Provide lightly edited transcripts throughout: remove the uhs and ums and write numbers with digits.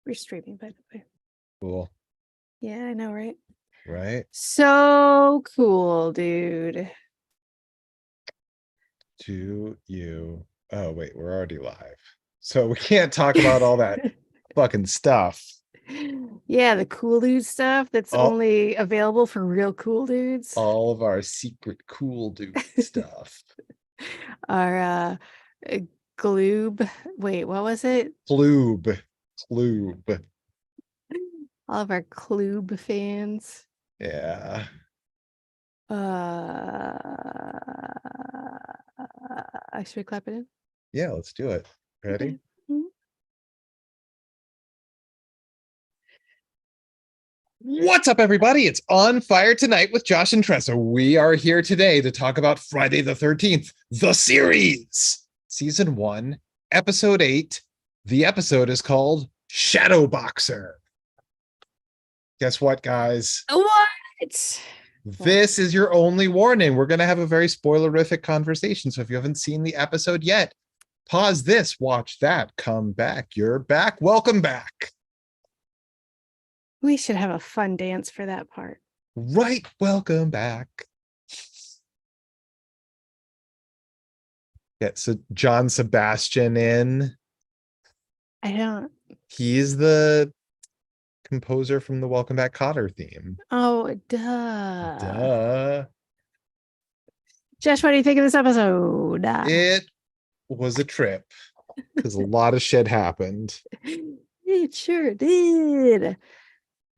We're streaming, by the way. Cool. Yeah, I know, right? Right? So cool, dude. Do you... Oh, wait, we're already live. So we can't talk about all that fucking stuff. Yeah, the cool dude stuff that's All, only available for real cool dudes. all of our secret cool dude stuff. Our gloob. Wait, what was it? Kloob. All of our Kloob fans. Yeah. Should we clap it in? Yeah, let's do it. Ready? Okay. Mhm. What's up, everybody? It's On Fire Tonight with Josh and Tressa. We are here today to talk about Friday the 13th, the series, season 1, episode 8. The episode is called Shadow Boxer. Guess what, guys? What? This is your only warning. We're going to have a very spoilerific conversation. So if you haven't seen the episode yet, pause this, watch that, come back. You're back. Welcome back. We should have a fun dance for that part. Right. Welcome back. Get so John Sebastian in. I don't. He's the composer from the Welcome Back Kotter theme. Oh, duh. Duh. Josh, what do you think of this episode? It was a trip because a lot of shit happened. It sure did.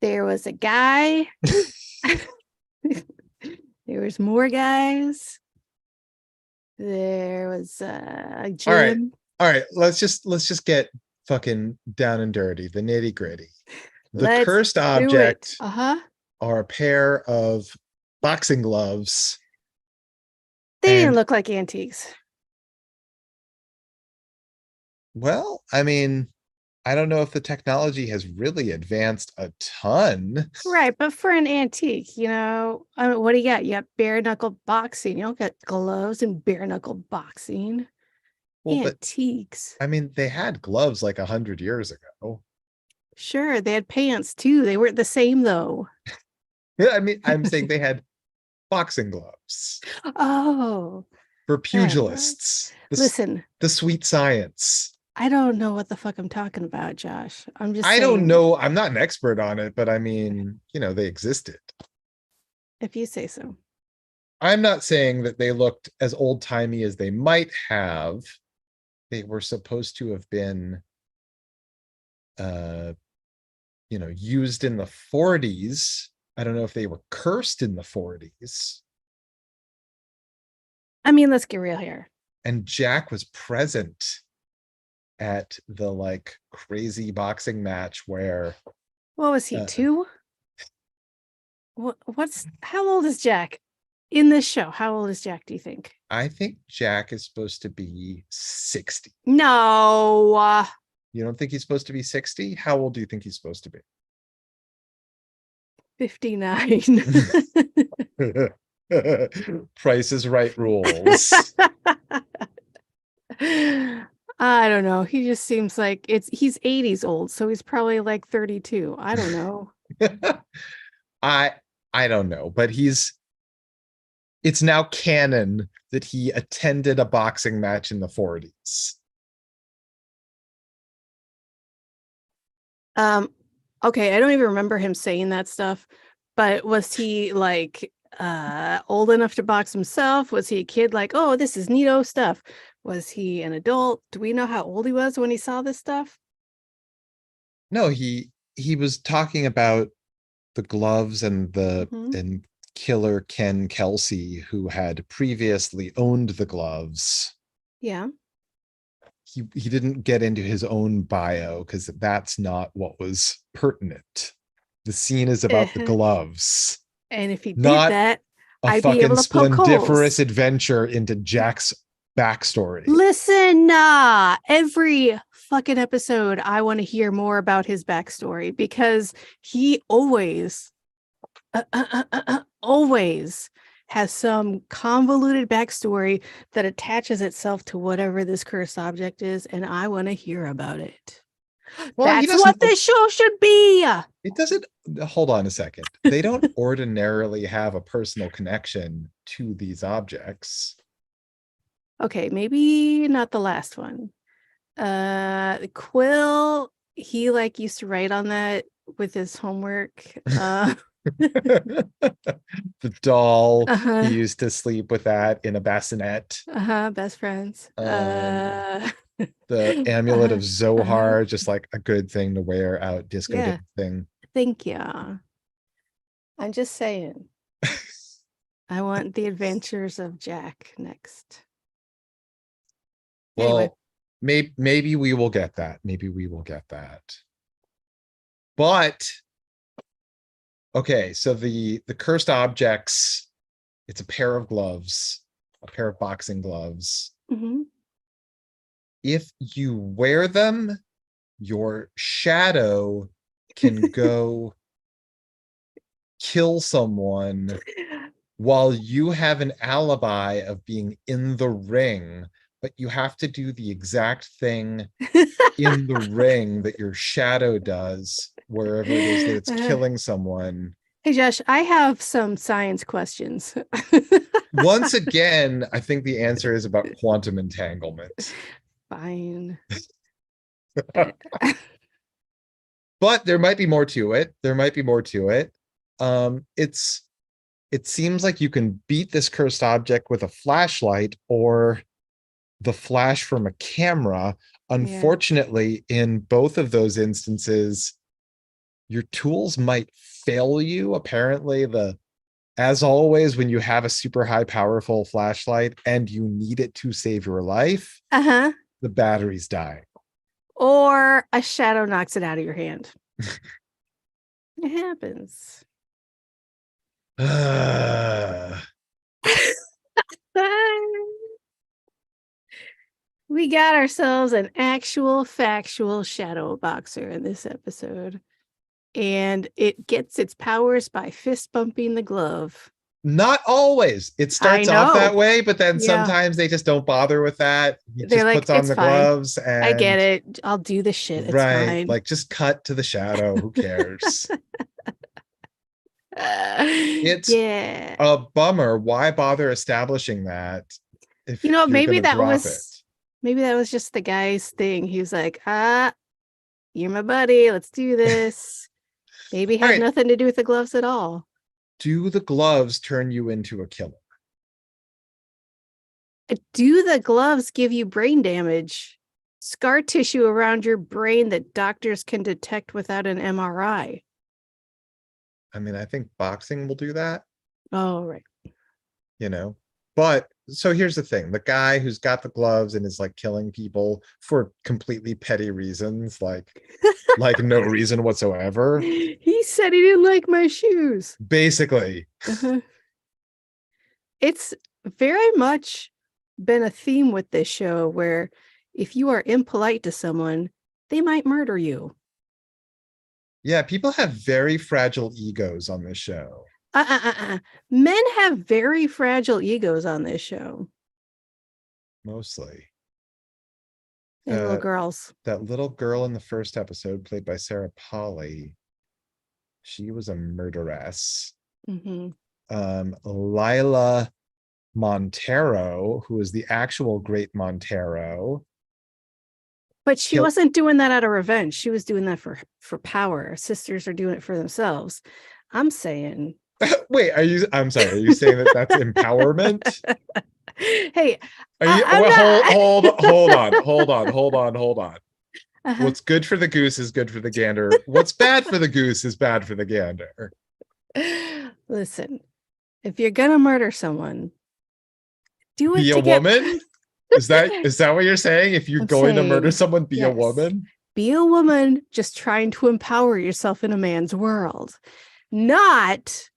There was a guy. There was more guys. There was a gym. All right. Let's just get fucking down and dirty. The nitty gritty. The cursed object are a pair of boxing gloves. They didn't look like antiques. Well, I mean, I don't know if the technology has really advanced a ton. Right, but for an antique, what do you got? You got bare knuckle boxing. You don't got gloves and bare knuckle boxing. Well, antiques. But, I mean, they had gloves like 100 years ago. Sure, they had pants too. They weren't the same though. Yeah, I mean, I'm saying they had boxing gloves. Oh. For pugilists. Listen. The sweet science. I don't know what the fuck I'm talking about, Josh. I'm just saying. Don't know. I'm not an expert on it, but I mean, they existed. If you say so. I'm not saying that they looked as old-timey as they might have. They were supposed to have been used in the 40s. I don't know if they were cursed in the 40s. I mean, let's get real here. And Jack was present at the crazy boxing match where... What was he, 2? How old is Jack in this show? How old is Jack, do you think? I think Jack is supposed to be 60. No. You don't think he's supposed to be 60? How old do you think he's supposed to be? 59. Price is Right rules. I don't know. He just seems like he's 80s old, so he's probably like 32. I don't know. I don't know, but it's now canon that he attended a boxing match in the 40s. Okay, I don't even remember him saying that stuff, but was he old enough to box himself? Was he a kid oh, this is neato stuff? Was he an adult? Do we know how old he was when he saw this stuff? No, he was talking about the gloves and and killer Ken Kelsey, who had previously owned the gloves. Yeah. He didn't get into his own bio because that's not what was pertinent. The scene is about the gloves. And if he did that, I'd be able to splendiferous adventure into Jack's backstory. Listen, every fucking episode, I want to hear more about his backstory because he always has some convoluted backstory that attaches itself to whatever this cursed object is, and I want to hear about it. Well, he That's doesn't. what this show should be. It doesn't. Hold on a second. They don't ordinarily have a personal connection to these objects. Okay, maybe not the last one. Quill, he like used to write on that with his homework. The doll, he Uh-huh. used to sleep with that in a bassinet. Best friends. The amulet of Uh-huh. Zohar, just like a good thing to wear out disco Yeah, dancing. thank you. I'm just saying. I want the adventures of Jack next. Anyway. Well, maybe we will get that. Maybe we will get that. But okay, so the cursed objects, it's a pair of gloves, a pair of boxing gloves. Mhm. If you wear them, your shadow can go kill someone while you have an alibi of being in the ring, but you have to do the exact thing in the ring that your shadow does wherever it is that it's killing someone. Hey Josh, I have some science questions. Once again, I think the answer is about quantum entanglement. Fine. But there might be more to it. There might be more to it. It seems like you can beat this cursed object with a flashlight or the flash from a camera. Unfortunately, in both of those instances, your tools might fail you. Apparently, as always, when you have a super high powerful flashlight and you need it to save your life, the battery's dying. Or a shadow knocks it out of your hand. It happens. We got ourselves an actual factual shadow boxer in this episode. And it gets its powers by fist bumping the glove. Not always. It starts off that way, but then sometimes they just don't bother with that. He They're just like, puts on the fine. gloves and I get it. I'll do the shit. It's fine. Like just cut to the shadow. Who cares? It's a bummer. Why bother establishing that if maybe that drop it? Maybe that was just the guy's thing. He was like, you're my buddy. Let's do this. Maybe had nothing to do with the gloves at all. Do the gloves turn you into a killer? Do the gloves give you brain damage? Scar tissue around your brain that doctors can detect without an MRI. I mean, I think boxing will do that. Oh, right. But so here's the thing. The guy who's got the gloves and is like killing people for completely petty reasons, like no reason whatsoever. He said he didn't like my shoes. Basically. It's very much been a theme with this show where if you are impolite to someone, they might murder you. Yeah, people have very fragile egos on this show. Men have very fragile egos on this show. Mostly. And little girls. That little girl in the first episode, played by Sarah Polley, she was a murderess. Lila Montero, who is the actual Great Montero. But she wasn't doing that out of revenge. She was doing that for power. Sisters are doing it for themselves. I'm saying. Wait, I'm sorry. Are you saying that that's empowerment? Hey, hold on. What's good for the goose is good for the gander. What's bad for the goose is bad for the gander. Listen, if you're gonna murder someone, do it. Be a woman? Is that what you're saying? If you're going to murder someone, be a woman? Be a woman just trying to empower yourself in a man's world. Not,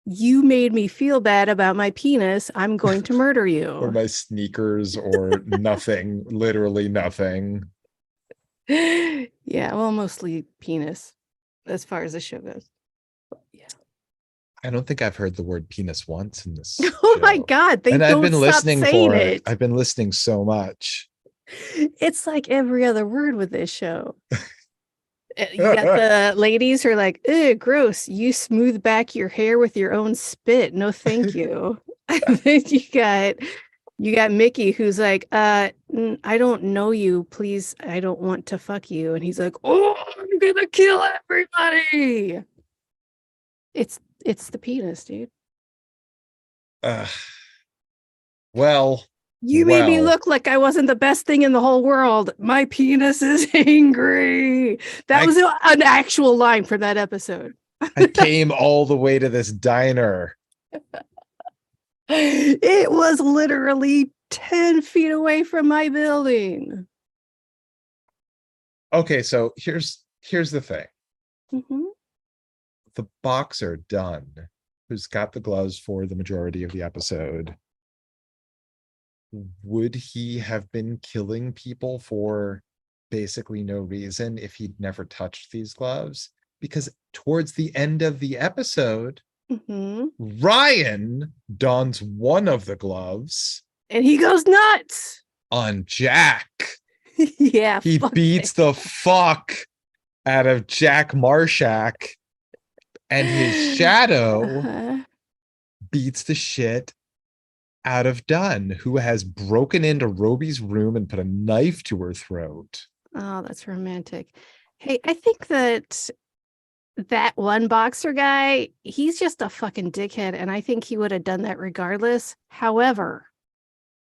you made me feel bad about my penis, I'm going to murder you. Or my sneakers or nothing. Literally nothing. Yeah, well, mostly penis as far as the show goes. Yeah. I don't think I've heard the word penis once in this. Oh my God. I've been listening for it. I've been listening so much. It's like every other word with this show. You got the ladies who are like, "Ew, gross. You smooth back your hair with your own spit. No, thank you." And then you got Mickey who's like, I don't know you. Please, I don't want to fuck you." And he's like, "Oh, I'm gonna kill everybody." It's the penis, dude. Uh, well, You made me well, look like I wasn't the best thing in the whole world. My penis is angry. That I was an actual line for that episode. I came all the way to this diner. It was literally 10 feet away from my building. Okay, so here's the thing. Mhm. The boxer Dunn, who's got the gloves for the majority of the episode, would he have been killing people for basically no reason if he'd never touched these gloves? Because towards the end of the episode, Mhm. Ryan dons one of the gloves And he goes nuts. on Jack. Yeah, He fuck beats it. the fuck out of Jack Marshak, and his shadow Uh-huh. beats the shit out of Dunn, who has broken into Roby's room and put a knife to her throat. Oh, that's romantic. Hey, I think that one boxer guy, he's just a fucking dickhead, and I think he would have done that regardless. However,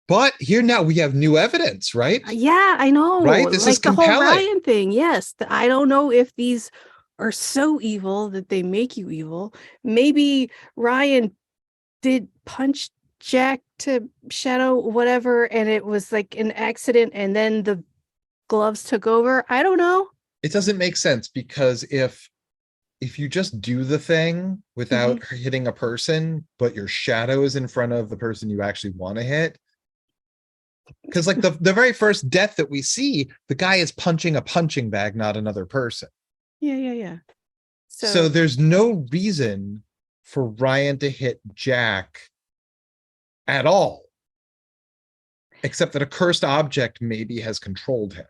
But here now we have new evidence, right? yeah, I know. Right? This is Like the whole compelling. Ryan thing. Yes, I don't know if these are so evil that they make you evil. Maybe Ryan did punch Jack to shadow whatever, and it was like an accident, and then the gloves took over. I don't know. It doesn't make sense because if you just do the thing Mhm. without hitting a person, but your shadow is in front of the person you actually want to hit, because like the very first death that we see, the guy is punching a punching bag, not another person. Yeah, yeah, yeah. So So there's no reason for Ryan to hit Jack at all, except that a cursed object maybe has controlled him,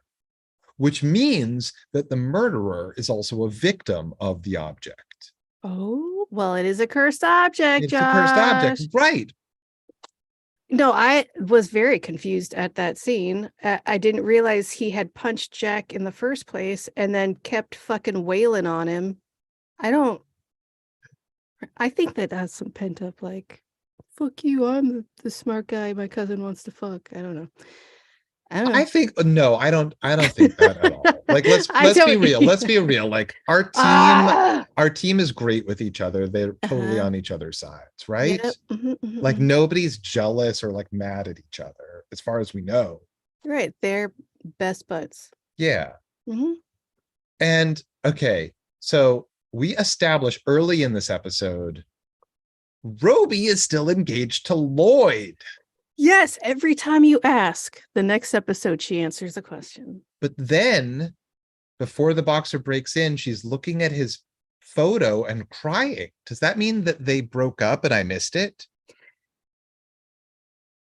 which means that the murderer is also a victim of the object. oh, well, it is a cursed object, It's a cursed object, Josh. right? No, I was very confused at that scene. I didn't realize he had punched Jack in the first place and then kept fucking wailing on him. I don't, I think that has some pent up, like, fuck you, I'm the smart guy my cousin wants to fuck. I don't know. I don't I know. think no, I don't think that at all. Like I let's be don't. real. Let's be real. Like Ah! our team is great with each other. They're totally Uh-huh. on each other's sides, right? Yep. Mhm, mhm, Like mhm. nobody's jealous or like mad at each other as far as we know. Right. They're best buds. Yeah. Mhm. And okay, so we establish early in this episode Roby is still engaged to Lloyd. Yes, every time you ask, the next episode she answers the question. But then before the boxer breaks in, she's looking at his photo and crying. Does that mean that they broke up and I missed it?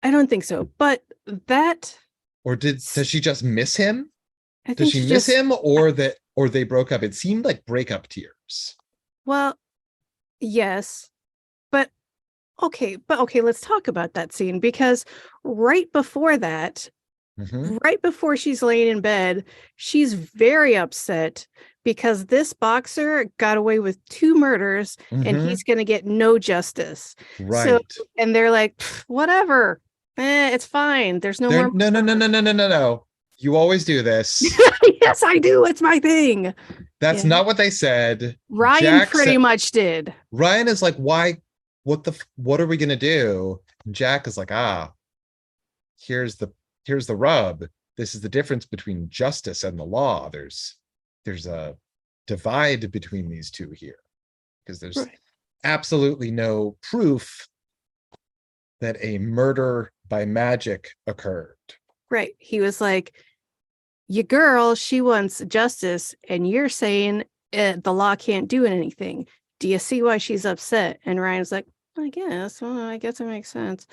I don't think so, but that Or does she just miss him? I Does think she she miss just him or they broke up? It seemed like breakup tears. well, yes, but okay, let's talk about that scene because right before that, Mm-hmm. right before she's laying in bed, she's very upset because this boxer got away with 2 murders and Mm-hmm. he's going to get no justice. So, Right. and they're like, whatever. It's fine. There's no There more no no no no murderers." no no no no. You always do this. Yes, I do. It's my thing. That's Yeah. not what they said. Ryan Jack pretty said much did. Ryan is like, why? What are we gonna do? And Jack is like, here's the here's the rub. This is the difference between justice and the law. There's a divide between these two here because there's Right. absolutely no proof that a murder by magic occurred. Right. He was like, your girl, she wants justice, and you're saying the law can't do anything. Do you see why she's upset? And Ryan's like, I guess. Well, I guess it makes sense.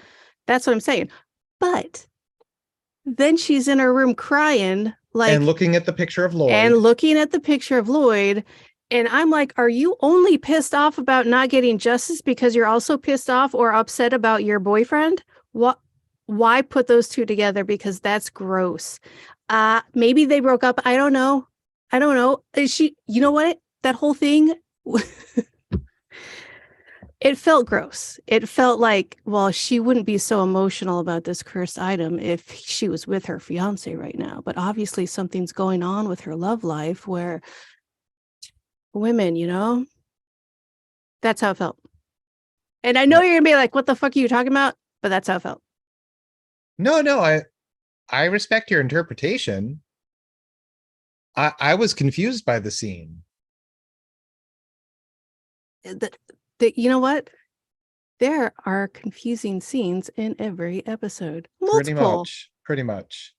That's what I'm saying. But Then she's in her room crying, And like, looking at the picture of and Lloyd. looking at the picture of Lloyd. And I'm like, are you only pissed off about not getting justice because you're also pissed off or upset about your boyfriend? What? Why put those two together? Because that's gross. Maybe they broke up. I don't know. I don't know. Is she, you know what? That whole thing, it felt gross. It felt like, well, she wouldn't be so emotional about this cursed item if she was with her fiance right now. But obviously, something's going on with her love life where women, that's how it felt. And I know Yep. you're gonna be like, what the fuck are you talking about? But that's how it felt. No, I respect your interpretation. I was confused by the scene. The, you know what? There are confusing scenes in every episode, Pretty multiple. much. Pretty much.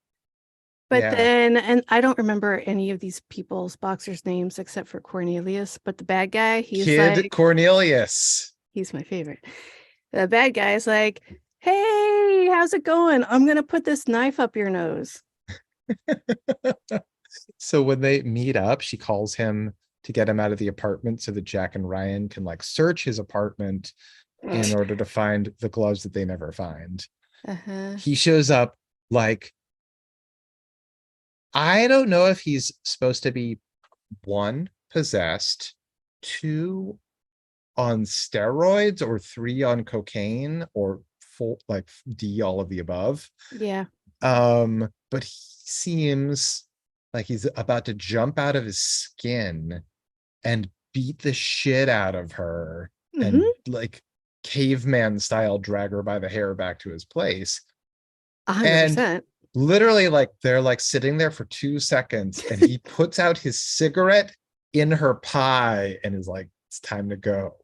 But Yeah. then, and I don't remember any of these people's boxers' names except for Cornelius. But the bad guy, he's Kid like, Cornelius. he's my favorite. The bad guy is like, hey, how's it going? I'm gonna put this knife up your nose. So when they meet up, she calls him to get him out of the apartment so that Jack and Ryan can like search his apartment in order to find the gloves that they never find. Uh-huh. He shows up like, I don't know if he's supposed to be one, possessed, two, on steroids, or three, on cocaine, or full like D, all of the above. Yeah. But he seems like he's about to jump out of his skin and beat the shit out of her and Mm-hmm. like caveman style drag her by the hair back to his place. And 100%. literally, like, they're like sitting there for 2 seconds and he puts out his cigarette in her pie and is like, it's time to go.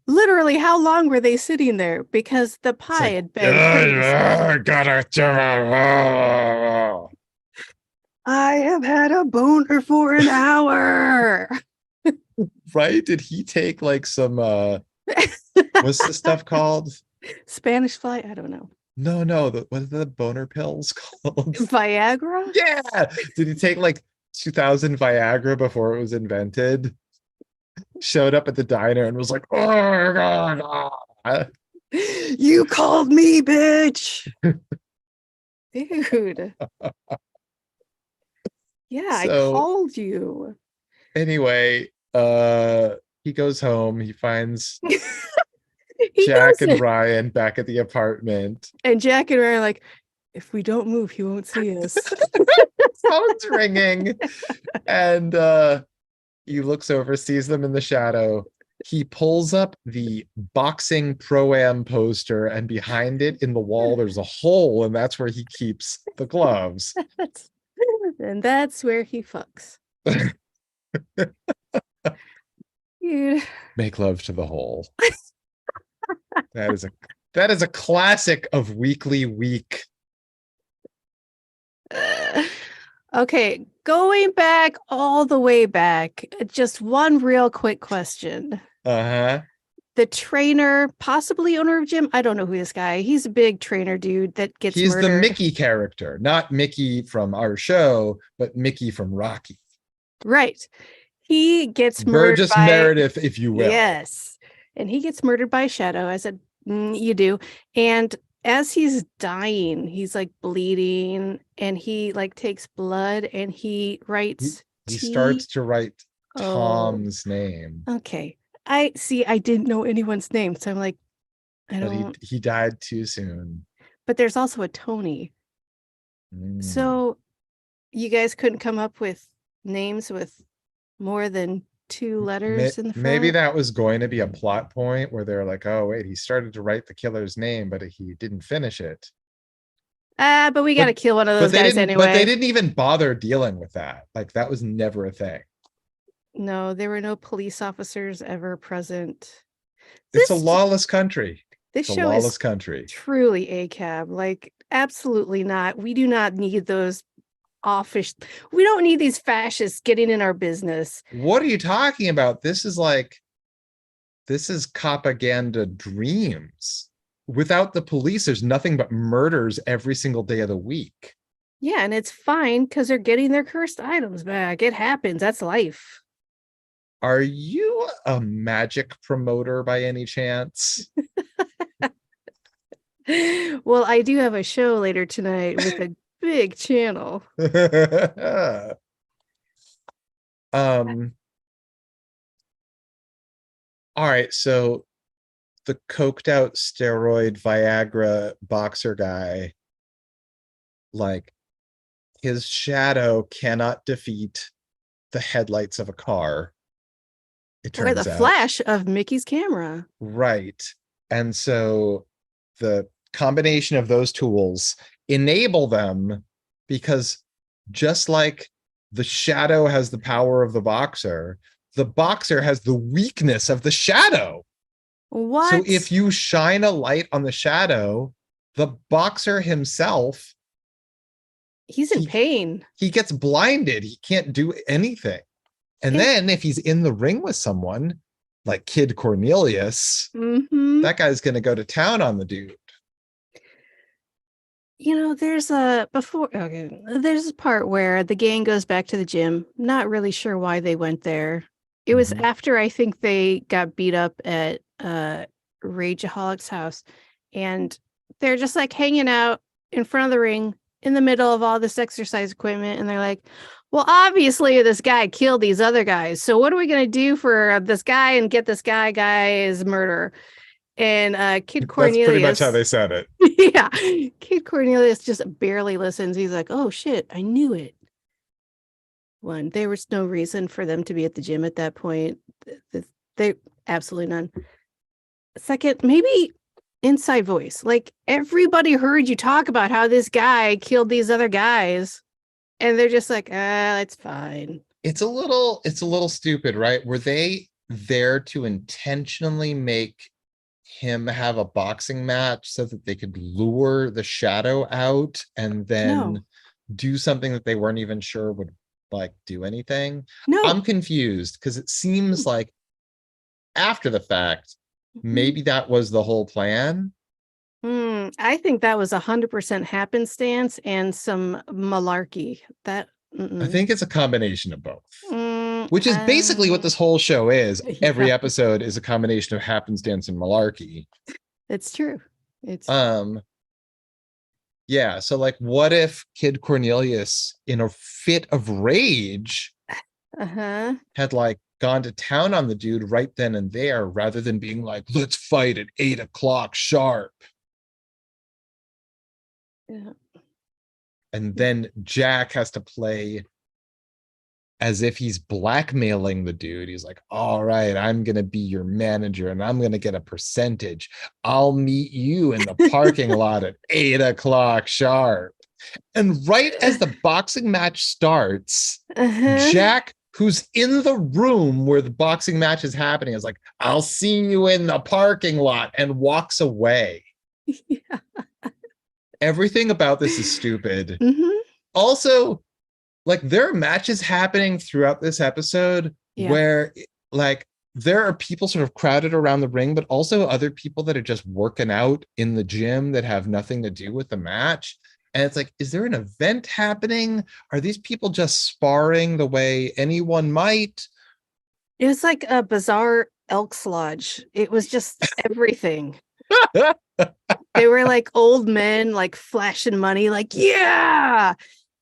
Literally, how long were they sitting there? Because the It's pie like, had been previously. gotta. I have had a boner for an hour. Right? Did he take like some what's the stuff called? Spanish fly? I don't know. No, what are the boner pills called? Viagra? Yeah. Did he take like 2000 Viagra before it was invented? Showed up at the diner and was like, oh my god. You called me, bitch. Dude. Yeah, I So called you. anyway, he goes home, he finds He Jack and doesn't. Ryan back at the apartment. And Jack and Ray are like, if we don't move, he won't see us. Phone's ringing. And he looks over, sees them in the shadow. He pulls up the boxing pro-am poster, and behind it in the wall, there's a hole, and that's where he keeps the gloves. And that's where he fucks. Dude. Make love to the hole. That is a classic of Weekly Week. Okay, going back all the way back, just one real quick question. Uh-huh. The trainer, possibly owner of gym, I don't know who this guy. He's a big trainer dude that gets He's the murdered. Mickey character, not Mickey from our show, but Mickey from Rocky. Right. He gets murdered Burgess by, Meredith, if you will. yes. And he gets murdered by a shadow. I said, you do. And as he's dying, he's like bleeding and he like takes blood and he writes He T. starts to write Oh, Tom's name, okay. I see. I didn't know anyone's name. So I'm like, I but don't, he died too soon. but there's also a Tony. Mm. So you guys couldn't come up with names with more than two letters in the Maybe front? that was going to be a plot point where they're like, oh, wait, he started to write the killer's name, but he didn't finish it. But we got to But kill one of those guys but they anyway. didn't even bother dealing with that. Like, that was never a thing. No, there were no police officers ever present. It's a This lawless country. this It's a show is lawless country. truly a cab. Like, absolutely not. We do not need those offish. We don't need these fascists getting in our business. What are you talking about? This is propaganda dreams. without the police, there's nothing but murders every single day of the week. Yeah, and it's fine because they're getting their cursed items back. It happens. That's life. Are you a magic promoter by any chance? Well, I do have a show later tonight with a big channel. um all right, so the coked out steroid Viagra boxer guy, like his shadow cannot defeat the headlights of a car, it Or the turns out. flash of Mickey's camera. Right. And so the combination of those tools enable them, because just like the shadow has the power of the boxer has the weakness of the shadow. So What? if you shine a light on the shadow, the boxer himself, He's in pain. he gets blinded. He can't do anything. And then if he's in the ring with someone like Kid Cornelius, that guy's going to go to town on the dude. You know, there's a part where the gang goes back to the gym. Not really sure why they went there. It was after I think they got beat up at Rageaholic's house, and they're just like hanging out in front of the ring in the middle of all this exercise equipment, and they're like, well, obviously this guy killed these other guys, so what are we gonna do for this guy and get this guy's murder? And Kid Cornelius, that's pretty much how they said it. Yeah, Kid Cornelius just barely listens. He's like, oh shit, I knew it. One, there was no reason for them to be at the gym at that point. They absolutely none. Second, maybe inside voice. Like everybody heard you talk about how this guy killed these other guys, and they're just like, it's fine. It's a little stupid, right? Were they there to intentionally make him have a boxing match so that they could lure the shadow out and then do something that they weren't even sure would like do anything? No, I'm confused because it seems like after the fact, maybe that was the whole plan. I think that was 100% happenstance and some malarkey. I think it's a combination of both, which is basically what this whole show is. Every episode is a combination of happenstance and malarkey. It's true. It's yeah. So like, what if Kid Cornelius, in a fit of rage, had like gone to town on the dude right then and there, rather than being like, let's fight at 8 o'clock sharp. Yeah. And then Jack has to play as if he's blackmailing the dude. He's like, all right, I'm going to be your manager and I'm going to get a percentage. I'll meet you in the parking lot at 8 o'clock sharp. And right as the boxing match starts, Jack, who's in the room where the boxing match is happening, is like, I'll see you in the parking lot, and walks away. Yeah. Everything about this is stupid. Also, like, there are matches happening throughout this episode where like there are people sort of crowded around the ring, but also other people that are just working out in the gym that have nothing to do with the match. And it's like, is there an event happening? Are these people just sparring the way anyone might? It was like a bizarre Elks Lodge. It was just everything. They were like old men, like flashing money, like, yeah.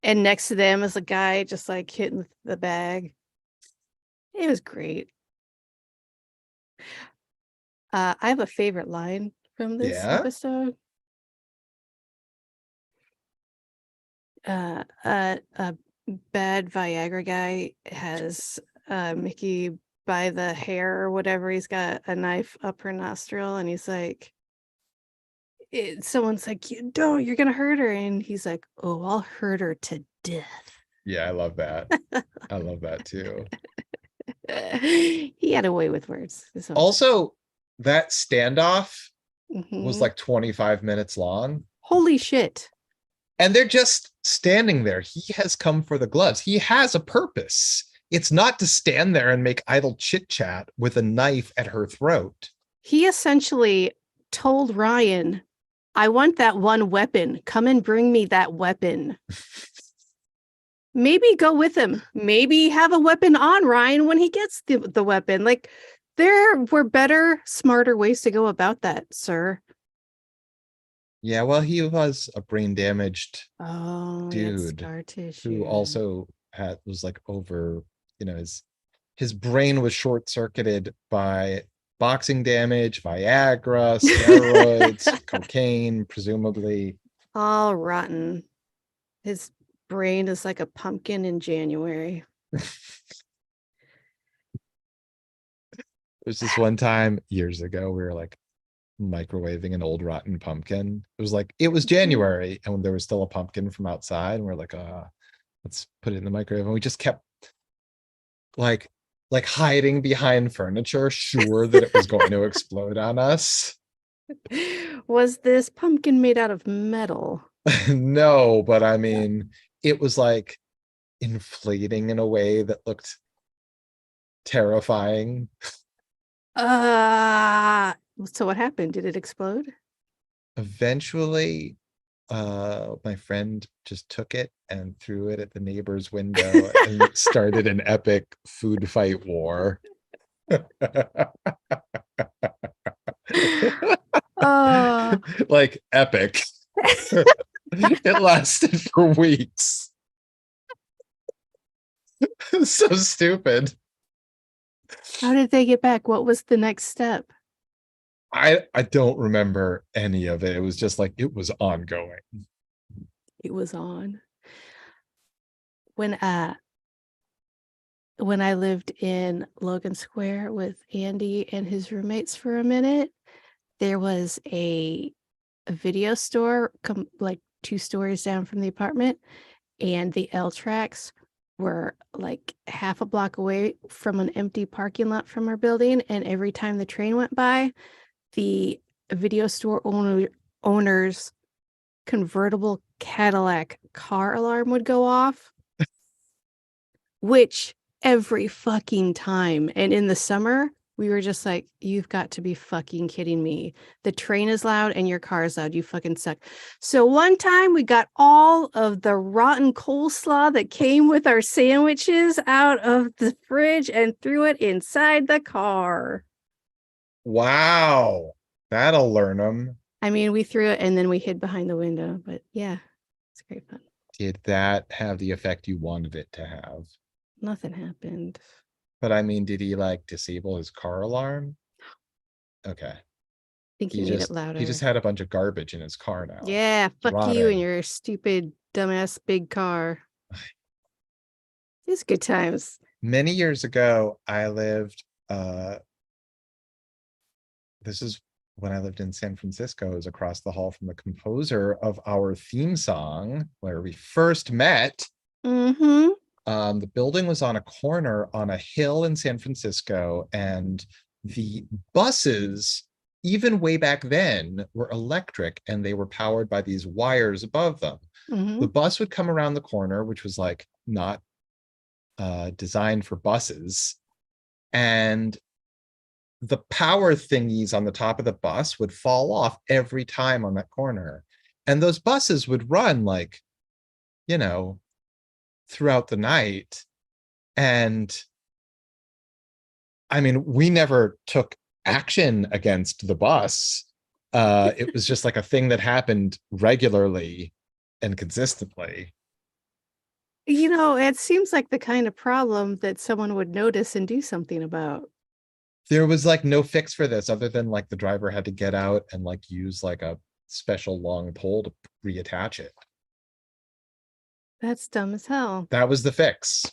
And next to them is a guy just like hitting the bag. It was great. I have a favorite line from this episode. A bad Viagra guy has Mickey by the hair or whatever. He's got a knife up her nostril, and he's like, someone's like, you're gonna hurt her, and he's like, oh, I'll hurt her to death. Yeah, I love that. I love that too. He had a way with words. Also, that standoff was like 25 minutes long. Holy shit. And they're just standing there. He has come for the gloves. He has a purpose. It's not to stand there and make idle chit chat with a knife at her throat. He essentially told Ryan, I want that one weapon. Come and bring me that weapon. Maybe go with him. Maybe have a weapon on Ryan when he gets the weapon. Like, there were better, smarter ways to go about that, sir. Yeah, well, he was a brain damaged Oh, he had dude scar who tissue. also was like over, his brain was short circuited by boxing damage, Viagra, steroids, cocaine, presumably. All rotten. His brain is like a pumpkin in January. There's this one time years ago we were like microwaving an old rotten pumpkin. It was January and there was still a pumpkin from outside, and we're like, let's put it in the microwave. And we just kept like hiding behind furniture, sure that it was going to explode on us. Was this pumpkin made out of metal? No, but I mean, it was like inflating in a way that looked terrifying. So what happened? Did it explode? Eventually, my friend just took it and threw it at the neighbor's window and it started an epic food fight war. Oh, Like epic. It lasted for weeks. So stupid. how did they get back? What was the next step? I don't remember any of it. It was just like it was ongoing. It was on. When I lived in Logan Square with Andy and his roommates for a minute, there was a video store like 2 stories down from the apartment, and the L tracks were like half a block away from an empty parking lot from our building. And every time the train went by, the video store owner's convertible Cadillac car alarm would go off, which every fucking time. And in the summer, we were just like, you've got to be fucking kidding me. The train is loud and your car is loud. You fucking suck. So one time we got all of the rotten coleslaw that came with our sandwiches out of the fridge and threw it inside the car. Wow. That'll learn them. I mean, we threw it and then we hid behind the window. But yeah, it's great fun. Did that have the effect you wanted it to have? Nothing happened. But I mean, did he like disable his car alarm? Okay. I think he He made it just louder. had a bunch of garbage in his car now. Yeah, fuck you and Rotting. your stupid, dumbass big car. It's good times. Many years ago, I lived this is when I lived in San Francisco. It was across the hall from the composer of our theme song, where we first met. Mm-hmm. The building was on a corner on a hill in San Francisco, and the buses, even way back then, were electric and they were powered by these wires above them. Mm-hmm. The bus would come around the corner, which was like not designed for buses, and the power thingies on the top of the bus would fall off every time on that corner. And those buses would run like, throughout the night. And I mean, we never took action against the bus. It was just like a thing that happened regularly and consistently. It seems like the kind of problem that someone would notice and do something about. There was like no fix for this other than like the driver had to get out and like use like a special long pole to reattach it. That's dumb as hell. That was the fix.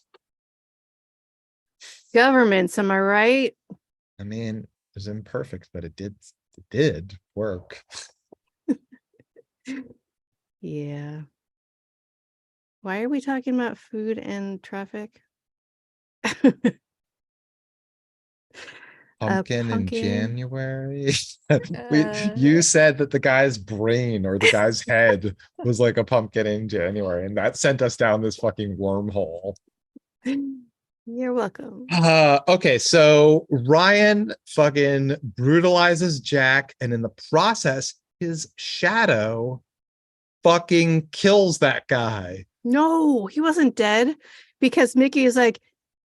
Governments, am I right? I mean, it was imperfect, but it did work. Yeah. Why are we talking about food and traffic? Pumpkin in Pumpkin. January. You said that the guy's brain or the guy's head was like a pumpkin in January, and that sent us down this fucking wormhole. You're welcome. Okay, so Ryan fucking brutalizes Jack, and in the process, his shadow fucking kills that guy. No, he wasn't dead because Mickey is like,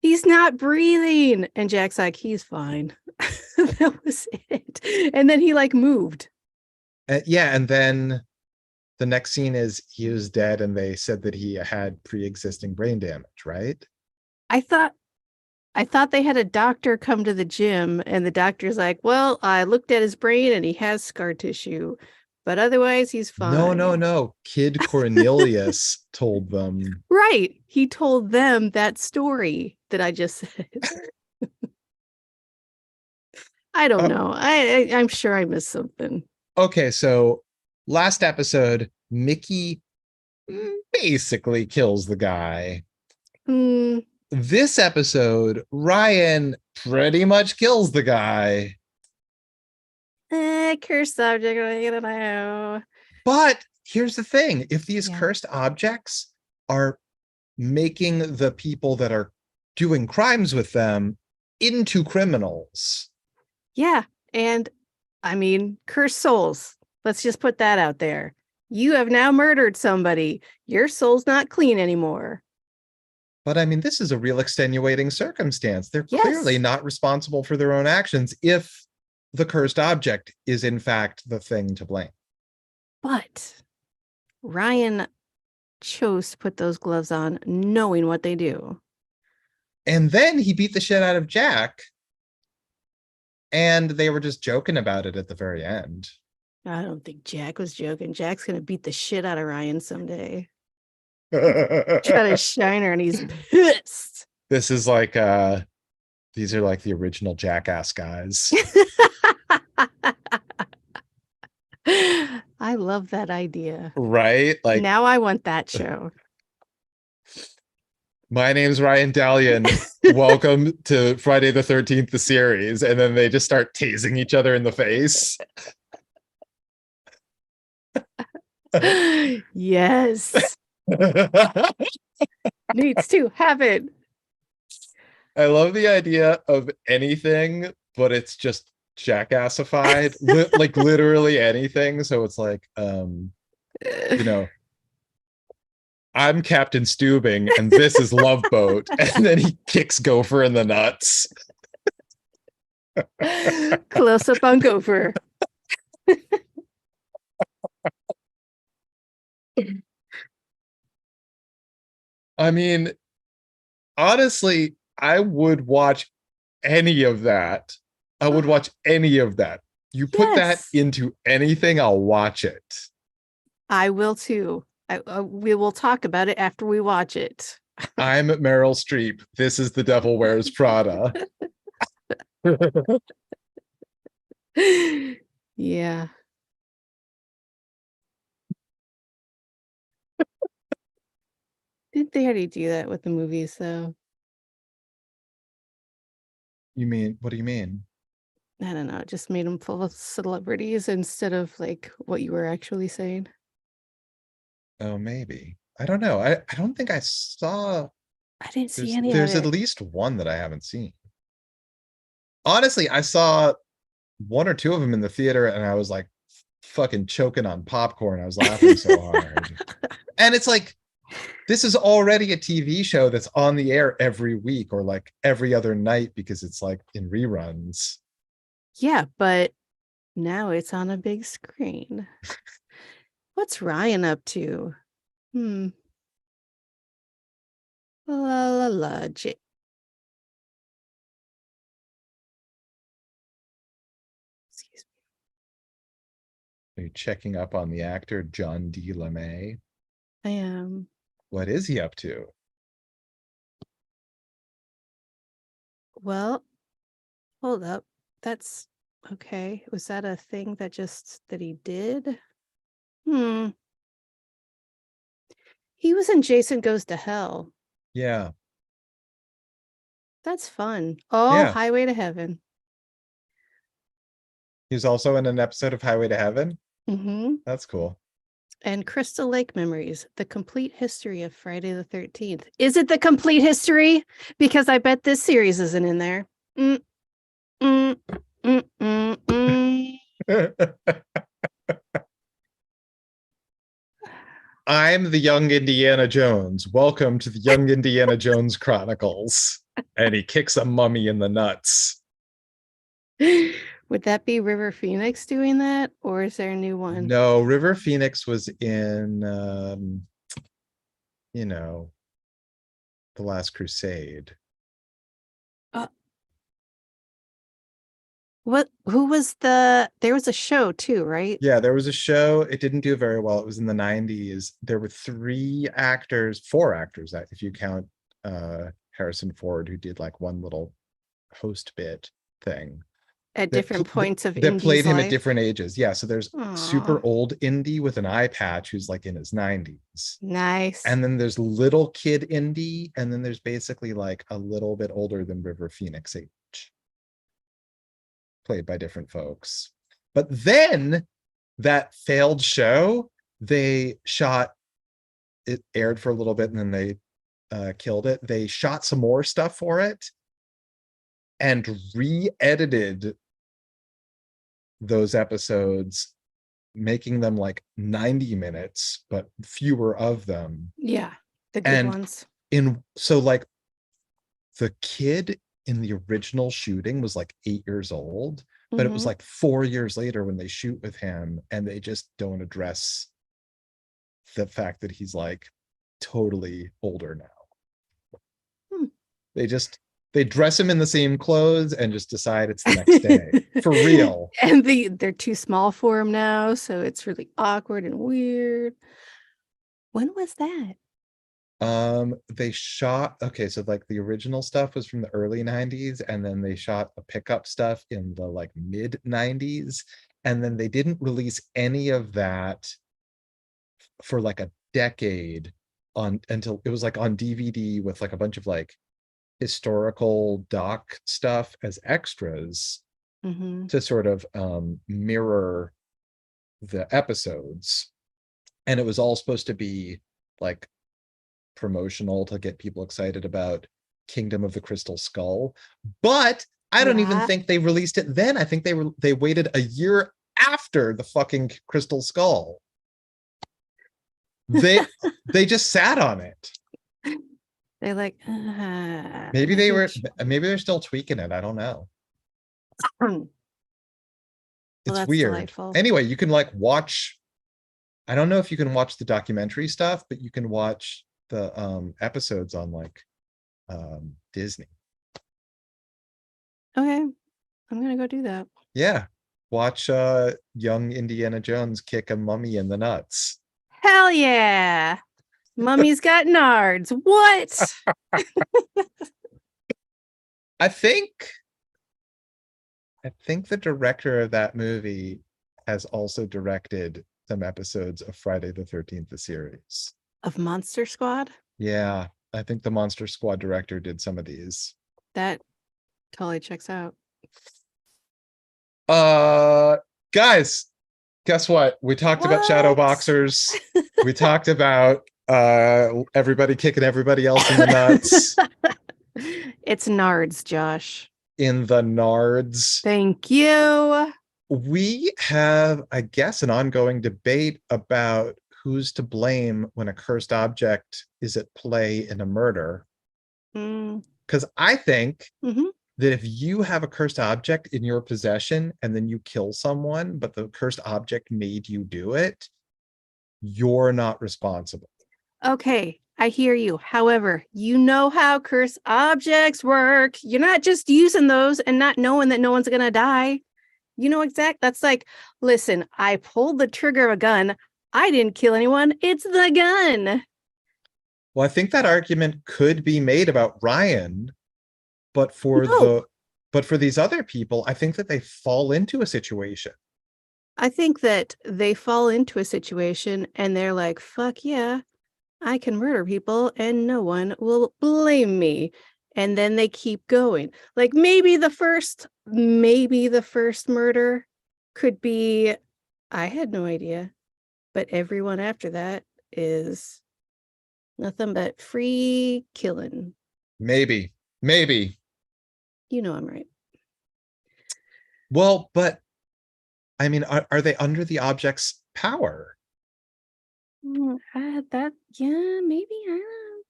he's not breathing. And Jack's like, he's fine. That was it. And then he like moved. Yeah, and then the next scene is he was dead, and they said that he had pre-existing brain damage, right? I thought I thought they had a doctor come to the gym and the doctor's like, well, I looked at his brain and he has scar tissue, but otherwise he's No, no, fine. no. Kid Cornelius told them. Right. He told them that story that I just said. I don't Uh, know. I'm sure I missed something. okay, so last episode, Mickey basically kills the guy. Hmm. This episode, Ryan pretty much kills the guy. Cursed object. I don't know. But here's the thing, if these Yeah. cursed objects are making the people that are doing crimes with them into criminals. Yeah. And I mean, cursed souls. Let's just put that out there. You have now murdered somebody. Your soul's not clean anymore. But I mean, this is a real extenuating circumstance. They're clearly Yes. not responsible for their own actions if the cursed object is, in fact, the thing to blame. But Ryan chose to put those gloves on knowing what they do. And then he beat the shit out of Jack, and they were just joking about it at the very end. I don't think Jack was joking. Jack's going to beat the shit out of Ryan someday. Try to shine her and he's pissed. This is like these are like the original Jackass guys. I love that idea. Right? Like, Now I want that show. my name's Ryan Dallion. Welcome to Friday the 13th, the series. And then they just start tasing each other in the face. Yes. Needs to happen. I love the idea of anything, but it's just jackassified, like literally anything. So it's like, you know, I'm Captain Stubing and this is Love Boat. And then he kicks Gopher in the nuts. Close up on Gopher. I mean, honestly, I would watch any of that. I would watch any of that. You put that Yes, into anything, I'll watch it. I will too. We will talk about it after we watch it. I'm Meryl Streep. This is The Devil Wears Prada. Yeah. Didn't they already do that with the movies though? You mean, what do you mean? I don't know. It just made them full of celebrities instead of like what you were actually saying. Oh, maybe. I don't know. I don't think I saw. I didn't see There's any of there's at it. least one that I haven't seen. Honestly, I saw one or two of them in the theater and I was like fucking choking on popcorn. I was laughing so hard. And it's like, this is already a TV show that's on the air every week or like every other night because it's like in reruns. Yeah, but now it's on a big screen. What's Ryan up to? Hmm. La la la. Excuse Are you checking up on the actor John D. LeMay? me. I am. What is he up to? Well, hold up. That's okay. Was that a thing that he did? Hmm. He was in Jason Goes to Hell. Yeah. That's fun. Oh, Yeah. Highway to Heaven. He was also in an episode of Highway to Heaven. Mm-hmm. That's cool. And Crystal Lake Memories, the complete history of Friday the 13th. Is it the complete history? Because I bet this series isn't in there. Mm, mm, mm, mm, mm. I'm the young Indiana Jones. Welcome to the Young Indiana Jones Chronicles. And he kicks a mummy in the nuts. Would that be River Phoenix doing that? Or is there a new one? No, River Phoenix was in, The Last Crusade. Who was there was a show too, right? Yeah, there was a show. It didn't do very well. It was in the 90s. There were four actors, if you count Harrison Ford, who did like one little host bit thing At different points of that played Indy's him life. at different ages. Yeah, so there's Aww. super old Indy with an eye patch who's like in his 90s. Nice. And then there's little kid Indy, and then there's basically like a little bit older than River Phoenix age, played by different folks. But then that failed show, it aired for a little bit and then they killed it. They shot some more stuff for it and re-edited those episodes, making them like 90 minutes, but fewer of them. Yeah, the good ones. So like the kid in the original shooting was like 8 years old, but it was like 4 years later when they shoot with him, and they just don't address the fact that he's like totally older now. They dress him in the same clothes and just decide it's the next day. For real. And they're too small for him now, so it's really awkward and weird. When was that? They shot, so like the original stuff was from the early 90s, and then they shot the pickup stuff in the like mid 90s, and then they didn't release any of that for like a decade until it was like on DVD with like a bunch of like historical doc stuff as extras to sort of mirror the episodes. And it was all supposed to be like promotional to get people excited about Kingdom of the Crystal Skull, but I don't even think they released it then. I think they waited a year after the fucking Crystal Skull. They just sat on it. They're like, maybe they're still tweaking it. I don't know. It's weird. Delightful. Anyway, you can like watch. I don't know if you can watch the documentary stuff, but you can watch the episodes on like Disney. Okay, I'm gonna go do that. Yeah, watch young Indiana Jones kick a mummy in the nuts. Hell yeah, mummy's got nards. What? I think the director of that movie has also directed some episodes of Friday the 13th, the series. Of Monster Squad? Yeah, I think the Monster Squad director did some of these. That totally checks out. Guys, guess what? We talked about shadow boxers. We talked about everybody kicking everybody else in the nuts. It's nards, Josh. In the nards. Thank you. We have, I guess, an ongoing debate about who's to blame when a cursed object is at play in a murder. Because I think that if you have a cursed object in your possession and then you kill someone, but the cursed object made you do it, you're not responsible. Okay, I hear you. However, you know how cursed objects work. You're not just using those and not knowing that no one's going to die. You know exact. That's like, listen, I pulled the trigger of a gun. I didn't kill anyone. It's the gun. Well, I think that argument could be made about Ryan, but for these other people, I think that they fall into a situation. I think that they fall into a situation and they're like, fuck yeah, I can murder people and no one will blame me. And then they keep going. Like maybe the first murder could be, I had no idea. but everyone after that is nothing but free killing. Maybe. You know I'm right. Well, but I mean, are they under the object's power? Yeah, maybe. I don't know.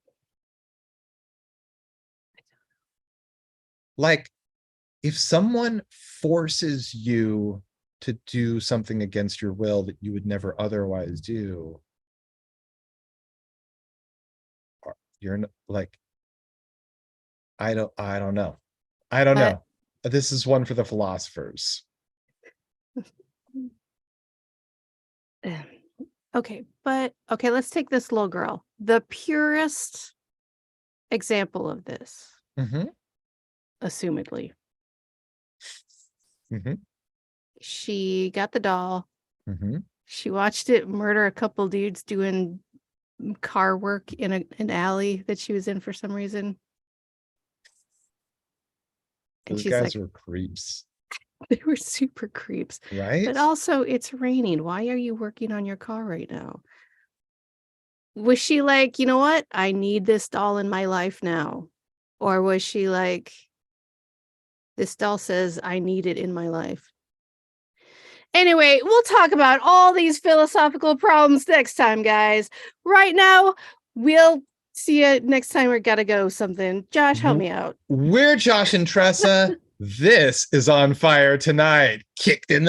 Like, if someone forces you to do something against your will that you would never otherwise do, you're like, I don't know. I don't But know. This is one for the philosophers. okay, let's take this little girl. The purest example of this, Mm-hmm. assumedly. Mm-hmm. She got the doll. Mm-hmm. She watched it murder a couple dudes doing car work in an alley that she was in for some reason. And Those she's guys like, were creeps, they were super creeps. right? But also, it's raining. Why are you working on your car right now? Was she like, you know what? I need this doll in my life now. Or was she like, this doll says I need it in my life? Anyway, we'll talk about all these philosophical problems next time, guys. Right now, we'll see you next time. We gotta go something. Josh, help me out. We're Josh and Tressa. This is On Fire Tonight. Kicked in